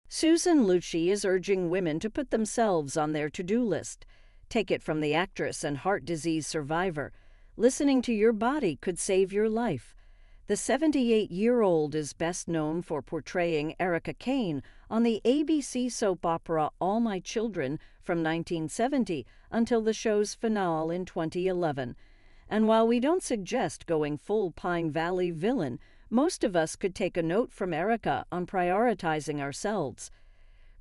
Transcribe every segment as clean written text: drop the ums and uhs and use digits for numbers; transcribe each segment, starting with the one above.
Susan Lucci is urging women to put themselves on their to-do list. Take it from the actress and heart disease survivor. Listening to your body could save your life. The 78-year-old is best known for portraying Erica Kane on the ABC soap opera All My Children from 1970 until the show's finale in 2011. And while we don't suggest going full Pine Valley villain, most of us could take a note from Erica on prioritizing ourselves.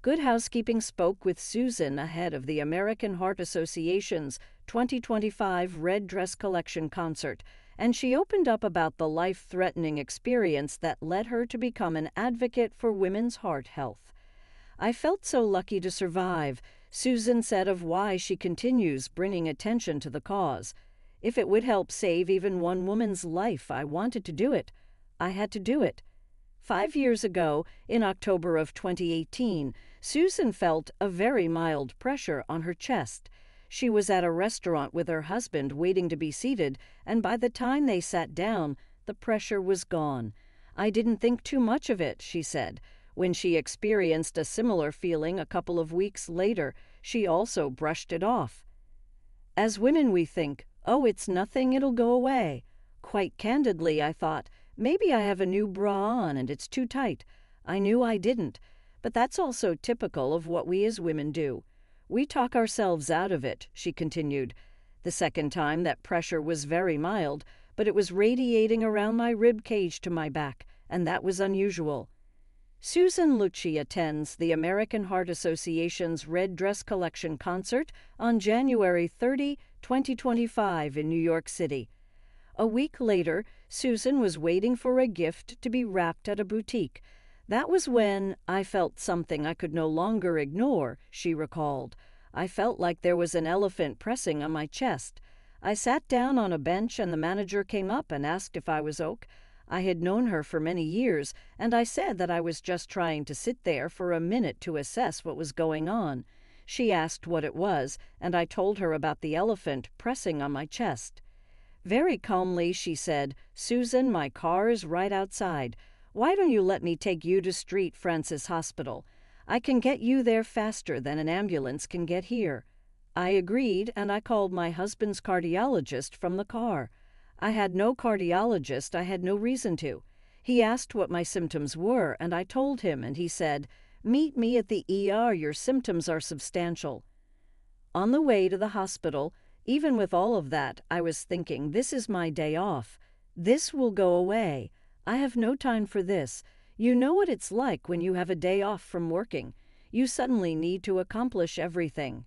Good Housekeeping spoke with Susan ahead of the American Heart Association's 2025 Red Dress Collection concert, and she opened up about the life-threatening experience that led her to become an advocate for women's heart health. "I felt so lucky to survive," Susan said of why she continues bringing attention to the cause. "If it would help save even one woman's life, I wanted to do it. I had to do it." 5 years ago, in October of 2018, Susan felt a very mild pressure on her chest. She was at a restaurant with her husband waiting to be seated, and by the time they sat down, the pressure was gone. "I didn't think too much of it," she said. When she experienced a similar feeling a couple of weeks later, she also brushed it off. As women we think, "Oh, it's nothing, it'll go away." Quite candidly, I thought, maybe I have a new bra on and it's too tight. I knew I didn't. But that's also typical of what we as women do. We talk ourselves out of it, she continued. The second time that pressure was very mild, but it was radiating around my rib cage to my back, and that was unusual. Susan Lucci attends the American Heart Association's Red Dress Collection concert on January 30, 2025 in New York City. A week later, Susan was waiting for a gift to be wrapped at a boutique. "That was when I felt something I could no longer ignore," she recalled. "I felt like there was an elephant pressing on my chest. I sat down on a bench and the manager came up and asked if I was okay. I had known her for many years, and I said that I was just trying to sit there for a minute to assess what was going on. She asked what it was, and I told her about the elephant pressing on my chest. Very calmly, she said, 'Susan, my car is right outside. Why don't you let me take you to Street Francis Hospital? I can get you there faster than an ambulance can get here.' I agreed, and I called my husband's cardiologist from the car. I had no cardiologist, I had no reason to. He asked what my symptoms were, and I told him, and he said, 'Meet me at the ER, your symptoms are substantial.' On the way to the hospital, even with all of that, I was thinking, this is my day off. This will go away. I have no time for this. You know what it's like when you have a day off from working. You suddenly need to accomplish everything."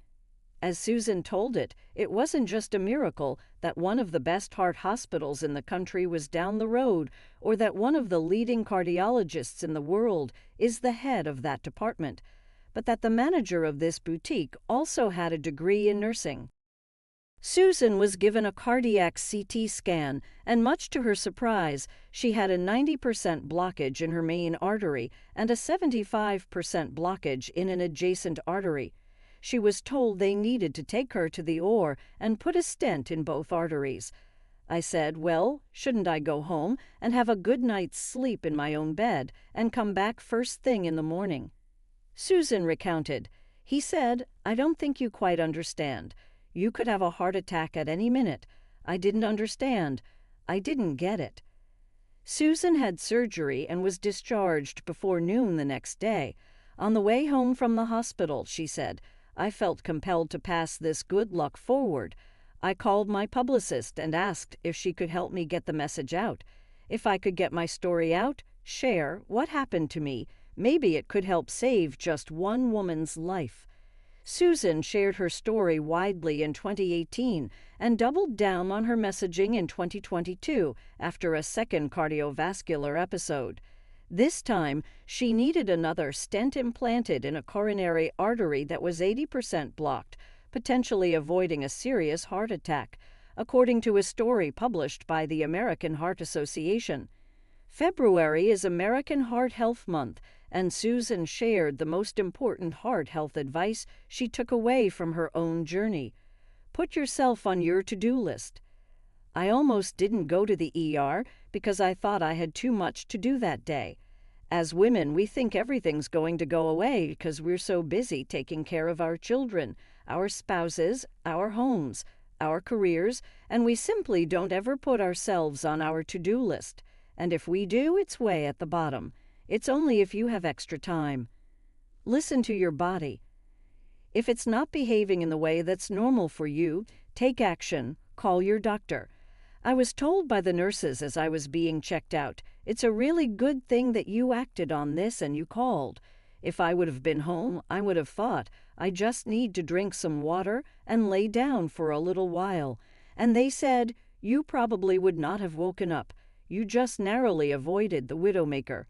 As Susan told it wasn't just a miracle that one of the best heart hospitals in the country was down the road, or that one of the leading cardiologists in the world is the head of that department, but that the manager of this boutique also had a degree in nursing. Susan was given a cardiac CT scan, and much to her surprise, she had a 90% blockage in her main artery and a 75% blockage in an adjacent artery. She was told they needed to take her to the OR and put a stent in both arteries. I said, "Well, shouldn't I go home and have a good night's sleep in my own bed and come back first thing in the morning?" Susan recounted. "He said, 'I don't think you quite understand. You could have a heart attack at any minute.' I didn't understand. I didn't get it." Susan had surgery and was discharged before noon the next day. On the way home from the hospital, she said, "I felt compelled to pass this good luck forward. I called my publicist and asked if she could help me get the message out. If I could get my story out, share what happened to me, maybe it could help save just one woman's life." Susan shared her story widely in 2018 and doubled down on her messaging in 2022 after a second cardiovascular episode. This time, she needed another stent implanted in a coronary artery that was 80% blocked, potentially avoiding a serious heart attack, according to a story published by the American Heart Association. February is American Heart Health Month, and Susan shared the most important heart health advice she took away from her own journey. Put yourself on your to-do list. "I almost didn't go to the ER because I thought I had too much to do that day. As women, we think everything's going to go away because we're so busy taking care of our children, our spouses, our homes, our careers, and we simply don't ever put ourselves on our to-do list. And if we do, it's way at the bottom. It's only if you have extra time. Listen to your body. If it's not behaving in the way that's normal for you, take action. Call your doctor. I was told by the nurses as I was being checked out, it's a really good thing that you acted on this and you called. If I would have been home, I would have thought, I just need to drink some water and lay down for a little while. And they said, you probably would not have woken up. You just narrowly avoided the widowmaker.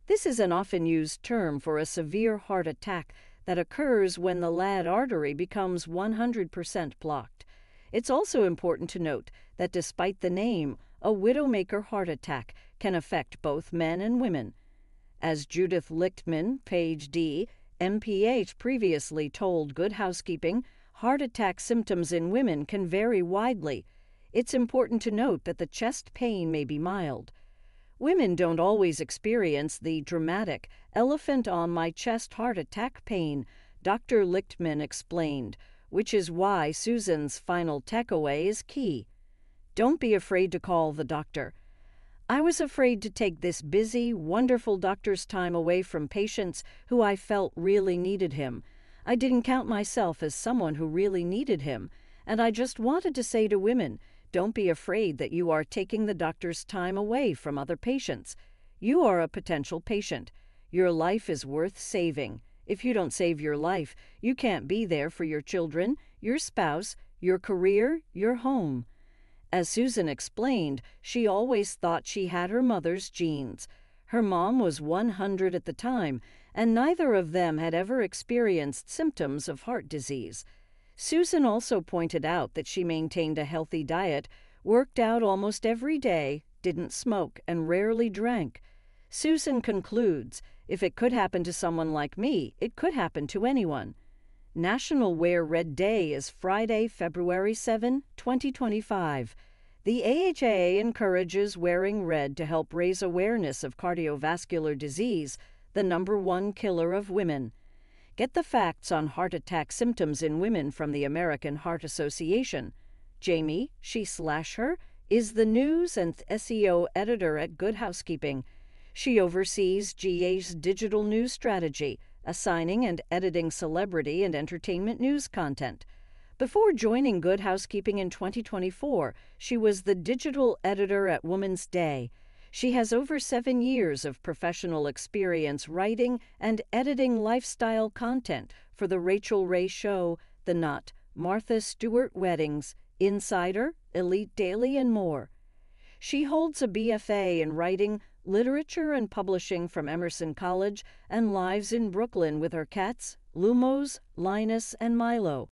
This is an often used term for a severe heart attack that occurs when the LAD artery becomes 100% blocked. It's also important to note that despite the name, a widowmaker heart attack can affect both men and women. As Judith Lichtman, page D, MPH previously told Good Housekeeping, heart attack symptoms in women can vary widely. It's important to note that the chest pain may be mild. Women don't always experience the dramatic elephant on my chest heart attack pain, Dr. Lichtman explained, which is why Susan's final takeaway is key. Don't be afraid to call the doctor. I was afraid to take this busy, wonderful doctor's time away from patients who I felt really needed him. I didn't count myself as someone who really needed him, and I just wanted to say to women, don't be afraid that you are taking the doctor's time away from other patients. You are a potential patient. Your life is worth saving. If you don't save your life, you can't be there for your children, your spouse, your career, your home. As Susan explained, she always thought she had her mother's genes. Her mom was 100 at the time, and neither of them had ever experienced symptoms of heart disease. Susan also pointed out that she maintained a healthy diet, worked out almost every day, didn't smoke, and rarely drank. Susan concludes, if it could happen to someone like me, it could happen to anyone. National Wear Red Day is Friday, February 7, 2025. The AHA encourages wearing red to help raise awareness of cardiovascular disease, the #1 killer of women. Get the facts on heart attack symptoms in women from the American Heart Association. Jamie, she/her, is the news and SEO editor at Good Housekeeping. She oversees GA's digital news strategy, assigning and editing celebrity and entertainment news content. Before joining Good Housekeeping in 2024, she was the digital editor at Woman's Day. She has over 7 years of professional experience writing and editing lifestyle content for The Rachel Ray Show, The Knot, Martha Stewart Weddings, Insider, Elite Daily, and more. She holds a BFA in writing, literature, and publishing from Emerson College and lives in Brooklyn with her cats, Lumos, Linus, and Milo.